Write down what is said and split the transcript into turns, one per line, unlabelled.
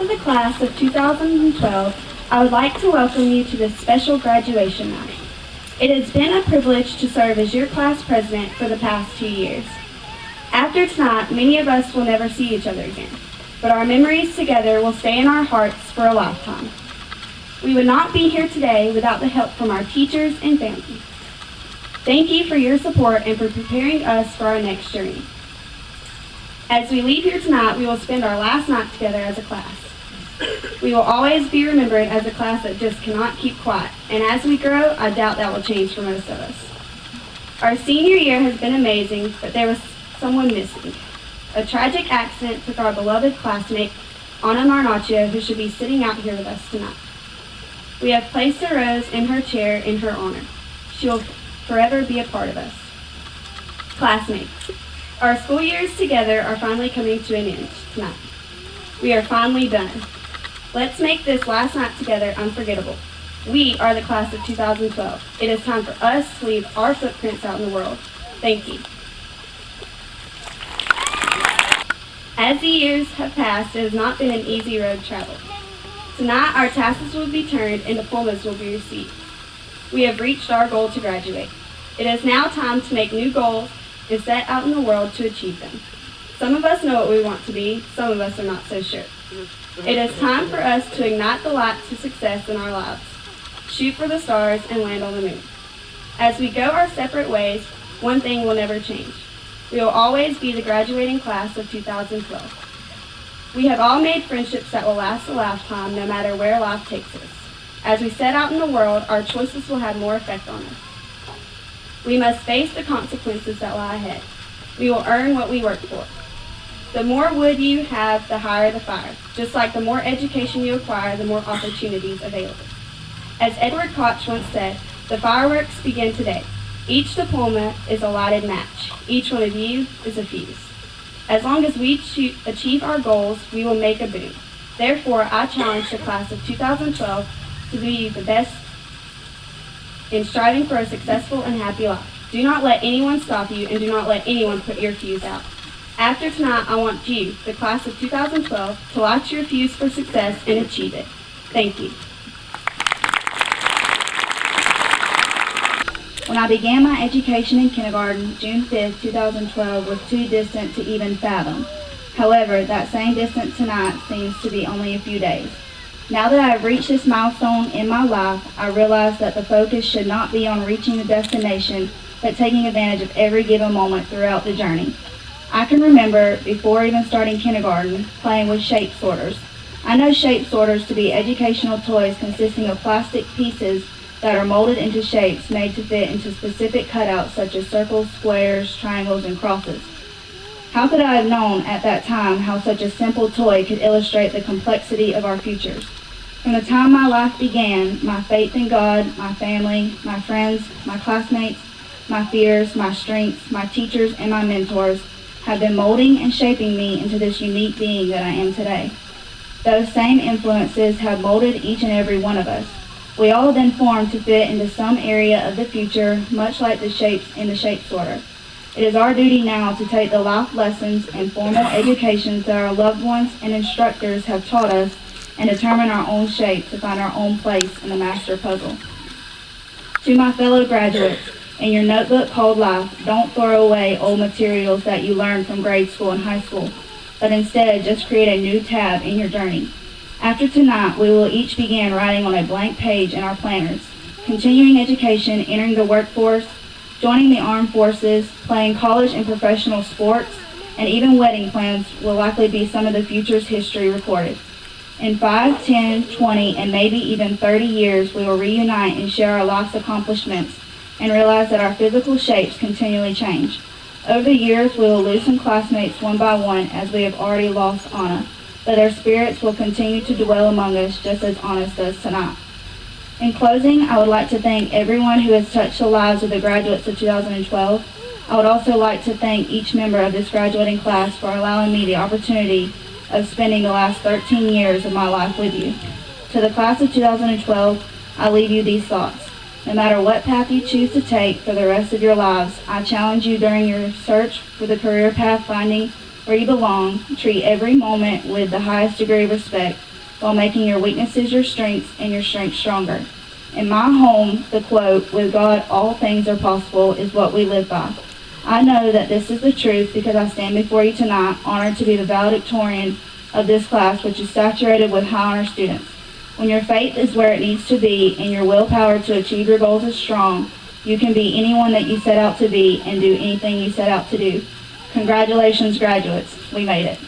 behalf of the class of 2012, I would like to welcome you to this special graduation night. It has been a privilege to serve as your class president for the past 2 years. After tonight, many of us will never see each other again, but our memories together will stay in our hearts for a lifetime. We would not be here today without the help from our teachers and family. Thank you for your support and for preparing us for our next journey. As we leave here tonight, we will spend our last night together as a class. We will always be remembered as a class that just cannot keep quiet, and as we grow, I doubt that will change for most of us. Our senior year has been amazing, but there was someone missing. A tragic accident took our beloved classmate, Anna Marnaccio, who should be sitting out here with us tonight. We have placed a rose in her chair in her honor. She will forever be a part of us. Classmates, our school years together are finally coming to an end tonight. We are finally done. Let's make this last night together unforgettable. We are the class of 2012. It is time for us to leave our footprints out in the world. Thank you. As the years have passed, it has not been an easy road traveled. Tonight, our tassels will be turned and diplomas will be received. We have reached our goal to graduate. It is now time to make new goals and set out in the world to achieve them. Some of us know what we want to be, some of us are not so sure. It is time for us to ignite the light to success in our lives, shoot for the stars, and land on the moon. As we go our separate ways, one thing will never change. We will always be the graduating class of 2012. We have all made friendships that will last a lifetime, no matter where life takes us. As we set out in the world, our choices will have more effect on us. We must face the consequences that lie ahead. We will earn what we work for. The more wood you have, the higher the fire. Just like the more education you acquire, the more opportunities available. As Edward Koch once said, the fireworks begin today. Each diploma is a lighted match. Each one of you is a fuse. As long as we achieve our goals, we will make a boom. Therefore, I challenge the class of 2012 to be the best in striving for a successful and happy life. Do not let anyone stop you, and do not let anyone put your fuse out. After tonight, I want you, the class of 2012, to light your fuse for success and achieve it. Thank you.
When I began my education in kindergarten, June 5, 2012 was too distant to even fathom. However, that same distance tonight seems to be only a few days. Now that I have reached this milestone in my life, I realize that the focus should not be on reaching the destination, but taking advantage of every given moment throughout the journey. I can remember, before even starting kindergarten, playing with shape sorters. I know shape sorters to be educational toys consisting of plastic pieces that are molded into shapes made to fit into specific cutouts such as circles, squares, triangles, and crosses. How could I have known at that time how such a simple toy could illustrate the complexity of our futures? From the time my life began, my faith in God, my family, my friends, my classmates, my fears, my strengths, my teachers, and my mentors have been molding and shaping me into this unique being that I am today. Those same influences have molded each and every one of us. We all then form to fit into some area of the future, much like the shapes in the shape sorter. It is our duty now to take the life lessons and formal educations that our loved ones and instructors have taught us and determine our own shape to find our own place in the master puzzle. To my fellow graduates, in your notebook called life, don't throw away old materials that you learned from grade school and high school, but instead just create a new tab in your journey. After tonight, we will each begin writing on a blank page in our planners. Continuing education, entering the workforce, joining the armed forces, playing college and professional sports, and even wedding plans will likely be some of the future's history recorded. In 5, 10, 20, and maybe even 30 years, we will reunite and share our life's accomplishments and realize that our physical shapes continually change. Over the years, we will lose some classmates one by one, as we have already lost Anna, but their spirits will continue to dwell among us just as Anna's does tonight. In closing, I would like to thank everyone who has touched the lives of the graduates of 2012. I would also like to thank each member of this graduating class for allowing me the opportunity of spending the last 13 years of my life with you. To the class of 2012, I leave you these thoughts. No matter what path you choose to take for the rest of your lives, I challenge you during your search for the career path finding where you belong, treat every moment with the highest degree of respect, while making your weaknesses your strengths and your strengths stronger. In my home, the quote, "With God all things are possible," is what we live by. I know that this is the truth because I stand before you tonight, honored to be the valedictorian of this class, which is saturated with high honor students. When your faith is where it needs to be and your willpower to achieve your goals is strong, you can be anyone that you set out to be and do anything you set out to do. Congratulations, graduates. We made it.